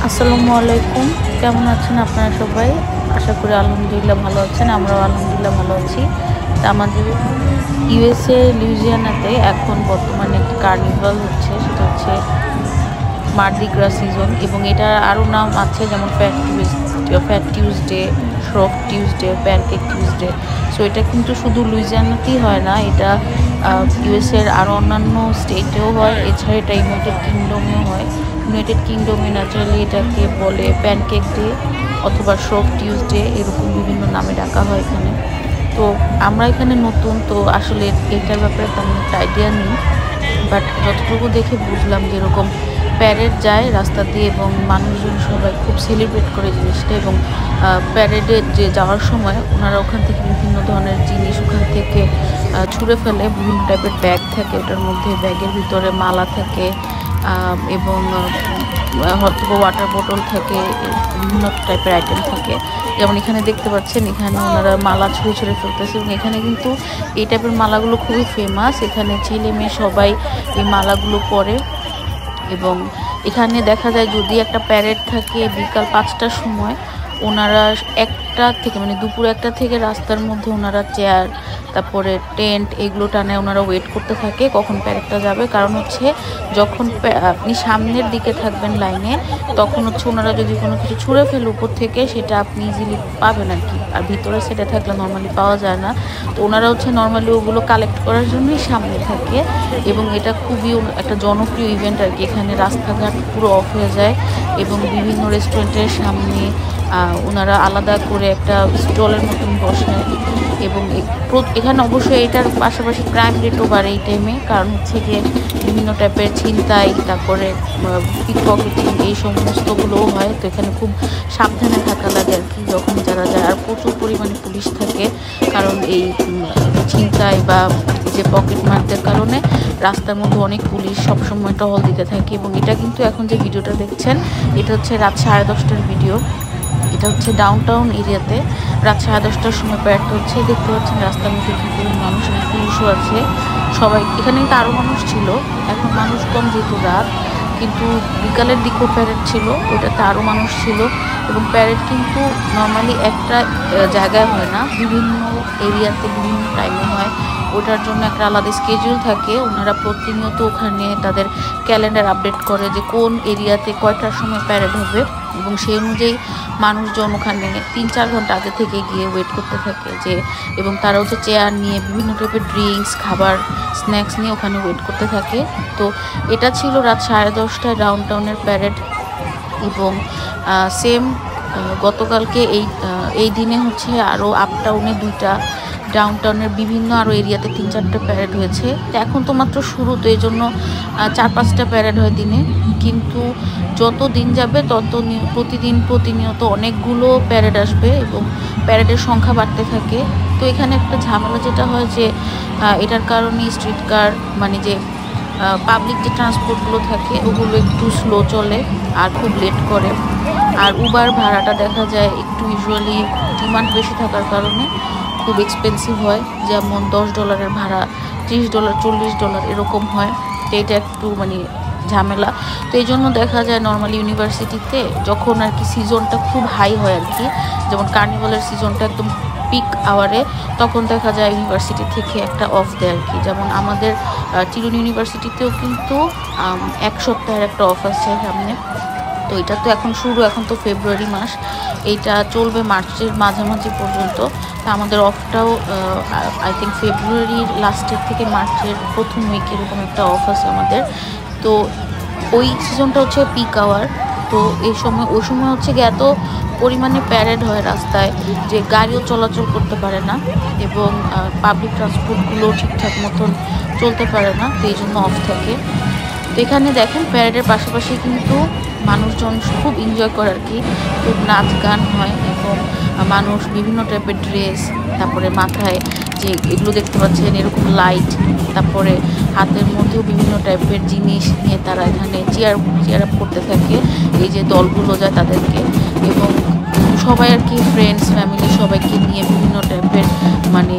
আসসালামু আলাইকুম। কেমন আছেন আপনারা সবাই? আশা করি আলহামদুলিল্লাহ ভালো আছেন। আমরাও আলহামদুলিল্লাহ ভালো আছি। তা আমাদের ইউএসএ লুইজিয়ানাতে এখন বর্তমানে একটি কার্নিভাল হচ্ছে, সেটা হচ্ছে মার্দি গ্রাস সিজন, এবং এটার আরও নাম আছে, যেমন fat Tuesday, Shroff Tuesday, pancake Tuesday. So এটা কিন্তু শুধু লুইজিয়ানাতেই হয় না, এটা ইউএসএর আরও অন্যান্য স্টেটেও হয়। এছাড়া এটা ইউনাইটেড কিংডমেও হয়। ইউনাইটেড কিংডমে ন্যাচারালি এটাকে বলে প্যানকেক ডে অথবা শ্রফ টিউসডে, এরকম বিভিন্ন নামে ডাকা হয় এখানে। তো আমরা এখানে নতুন, তো আসলে এটার ব্যাপারে তেমন একটা আইডিয়া নেই, বাট যতটুকু দেখে বুঝলাম যেরকম প্যারেড যায় রাস্তা দিয়ে এবং মানুষজন সবাই খুব সেলিব্রেট করে জিনিসটা, এবং প্যারেডে যে যাওয়ার সময় ওনারা ওখান থেকে বিভিন্ন ধরনের জিনিস ওখান থেকে ছুঁড়ে ফেলে। বিভিন্ন টাইপের ব্যাগ থাকে, ওটার মধ্যে ব্যাগের ভিতরে মালা থাকে এবং হয়তো ওয়াটার বোতল থাকে, বিভিন্ন টাইপের আইটেম থাকে। যেমন এখানে দেখতে পাচ্ছেন, এখানে ওনারা মালা ছুঁড়ে ছুঁড়ে ফেলতেছে, এবং এখানে কিন্তু এই টাইপের মালাগুলো খুবই ফেমাস। এখানে ছেলে মেয়ে সবাই এই মালাগুলো পরে, এবং এখানে দেখা যায় যদি একটা প্যারেড থাকে বিকাল 5টার সময়, ওনারা একটা থেকে মানে দুপুর 1টা থেকে রাস্তার মধ্যে ওনারা চেয়ার, তারপরে টেন্ট এগুলো টানায় ওনারা ওয়েট করতে থাকে কখন প্যারেডটা যাবে। কারণ হচ্ছে যখন আপনি সামনের দিকে থাকবেন লাইনে, তখন হচ্ছে ওনারা যদি কোনো কিছু ছুঁড়ে ফেলে উপর থেকে, সেটা আপনি ইজিলি পাবেন আর কি। আর ভিতরে সেটা থাকলে নর্মালি পাওয়া যায় না। তো ওনারা হচ্ছে নর্মালি ওগুলো কালেক্ট করার জন্যই সামনে থাকে, এবং এটা খুবই একটা জনপ্রিয় ইভেন্ট আর কি। এখানে রাস্তাঘাট পুরো অফ হয়ে যায়, এবং বিভিন্ন রেস্টুরেন্টের সামনে ওনারা আলাদা করে একটা স্টলের মতন বসে। এবং এখানে অবশ্যই এটার পাশাপাশি ক্রাইম রেটও বাড়ে এই টাইমে, কারণ হচ্ছে গিয়ে বিভিন্ন টাইপের ছিনতাই, তারপরে পিকপকেটিং, এই সমস্তগুলোও হয়। তো এখানে খুব সাবধানে থাকা লাগে আর কি যখন যারা যায়। আর প্রচুর পরিমাণে পুলিশ থাকে, কারণ এই ছিনতাই বা যে পকেট মারদের কারণে রাস্তার মধ্যে অনেক পুলিশ সবসময় টহল দিতে থাকে। এবং এটা কিন্তু এখন যে ভিডিওটা দেখছেন, এটা হচ্ছে রাত 10:30টার ভিডিও। এটা হচ্ছে ডাউনটাউন এরিয়াতে রাত 10:30টার সময় প্যারেডটা হচ্ছে। দেখতে পাচ্ছেন রাস্তার মধ্যে কী করে মানুষ, পুলিশও আছে সবাই। এখানে কিন্তু আরও মানুষ ছিল, এখন মানুষ কম যেহেতু রাত, কিন্তু বিকালের দিকেও প্যারেড ছিল, ওইটাতে আরও মানুষ ছিল। এবং প্যারেড কিন্তু নর্মালি একটা জায়গায় হয় না, বিভিন্ন এরিয়াতে বিভিন্ন টাইমে হয়। ওটার জন্য একটা আলাদা স্কেডিউল থাকে, ওনারা প্রতিনিয়ত ওখানে তাদের ক্যালেন্ডার আপডেট করে যে কোন এরিয়াতে কয়টার সময় প্যারেড হবে, এবং সেই অনুযায়ী মানুষজন ওখানে 3-4 ঘন্টা আগে থেকে গিয়ে ওয়েট করতে থাকে যে, এবং তারা হচ্ছে চেয়ার নিয়ে বিভিন্ন টাইপের ড্রিঙ্কস, খাবার, স্ন্যাক্স নিয়ে ওখানে ওয়েট করতে থাকে। তো এটা ছিল রাত 10:30টায় ডাউনটাউনের প্যারেড। এবং সেম গতকালকে এই দিনে হচ্ছে আরও আপটাউনে 2টা, ডাউনটাউনের বিভিন্ন আরও এরিয়াতে 3-4টা প্যারেড হয়েছে। তো এখন তো মাত্র শুরু, তো এই জন্য 4-5টা প্যারেড হয় দিনে, কিন্তু যত দিন যাবে তত প্রতিনিয়ত অনেকগুলো প্যারেড আসবে এবং প্যারেডের সংখ্যা বাড়তে থাকে। তো এখানে একটা ঝামেলা যেটা হয় যে এটার কারণে স্ট্রিট কার মানে যে পাবলিক যে ট্রান্সপোর্টগুলো থাকে ওগুলো একটু স্লো চলে আর খুব লেট করে। আর উবার ভাড়াটা দেখা যায় একটু ইউজুয়ালি ডিমান্ড বেশি থাকার কারণে খুব এক্সপেন্সিভ হয়, যেমন $10 ভাড়া $30, $40 এরকম হয়। তো এটা একটু মানে ঝামেলা। তো এই জন্য দেখা যায় নর্মালি ইউনিভার্সিটিতে যখন আর কি সিজনটা খুব হাই হয় আর কি, যেমন কার্নিভালের সিজনটা একদম পিক আওয়ারে, তখন দেখা যায় ইউনিভার্সিটি থেকে একটা অফ দেয় আর কি। যেমন আমাদের চিরুন ইউনিভার্সিটিতেও কিন্তু 1 সপ্তাহের একটা অফ আছে সামনে। তো এটা তো এখন শুরু, এখন তো ফেব্রুয়ারি মাস, এইটা চলবে মার্চের মাঝামাঝি পর্যন্ত। তা আমাদের অফটাও আই থিঙ্ক ফেব্রুয়ারির লাস্টের থেকে মার্চের প্রথম উইক এরকম একটা অফ আছে আমাদের। তো ওই সিজনটা হচ্ছে পিক আওয়ার। তো ওই সময় হচ্ছে গিয়ে এত পরিমাণে প্যারেড হয় রাস্তায় যে গাড়িও চলাচল করতে পারে না, এবং পাবলিক ট্রান্সপোর্টগুলো ঠিকঠাক মতন চলতে পারে না, তো এই জন্য অফ থাকে। তো এখানে দেখেন প্যারেডের পাশাপাশি কিন্তু মানুষজন খুব এনজয় করে আর কি, খুব নাচ গান হয়, এবং মানুষ বিভিন্ন টাইপের ড্রেস, তারপরে মাথায় যে এগুলো দেখতে পাচ্ছেন এরকম লাইট, তারপরে হাতের মধ্যেও বিভিন্ন টাইপের জিনিস নিয়ে তারা এখানে চেয়ার আপ করতে থাকে, এই যে দলগুলো যায় তাদেরকে। এবং সবাই আর কি ফ্রেন্ডস ফ্যামিলি সবাইকে নিয়ে বিভিন্ন টাইপের মানে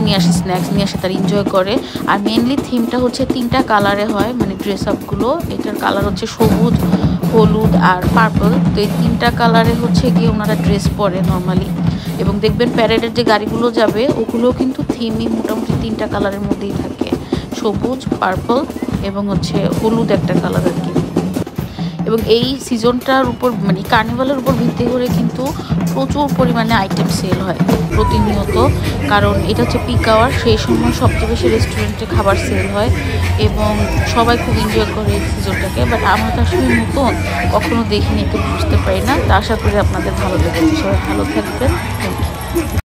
নিয়ে আসে, স্ন্যাক্স নিয়ে আসে, তারা এনজয় করে। আর মেনলি থিমটা হচ্ছে 3টা কালারে হয়, মানে ড্রেস আপগুলো। এটার কালার হচ্ছে সবুজ, হলুদ আর পার্পল। তো এই 3টা কালারে হচ্ছে গিয়ে ওনারা ড্রেস পরে নর্মালি। এবং দেখবেন প্যারেডের যে গাড়িগুলো যাবে ওগুলোও কিন্তু থিমই মোটামুটি 3টা কালারের মধ্যেই থাকে, সবুজ, পার্পল এবং হচ্ছে হলুদ একটা কালার আর কি। এবং এই সিজনটার উপর মানে কার্নিভালের উপর ভিত্তি করে কিন্তু প্রচুর পরিমাণে আইটেম সেল হয় প্রতিনিয়ত, কারণ এটা হচ্ছে পিক আওয়ার, সেই সময় সবচেয়ে বেশি রেস্টুরেন্টে খাবার সেল হয় এবং সবাই খুব এনজয় করে এই সিজনটাকে। বাট আমরা তো আসলে নতুন, কখনো দেখিনি, একটু বুঝতে পারি না। তা আশা করি আপনাদের ভালো লেগেছে। সবাই ভালো থাকবেন। Thank you.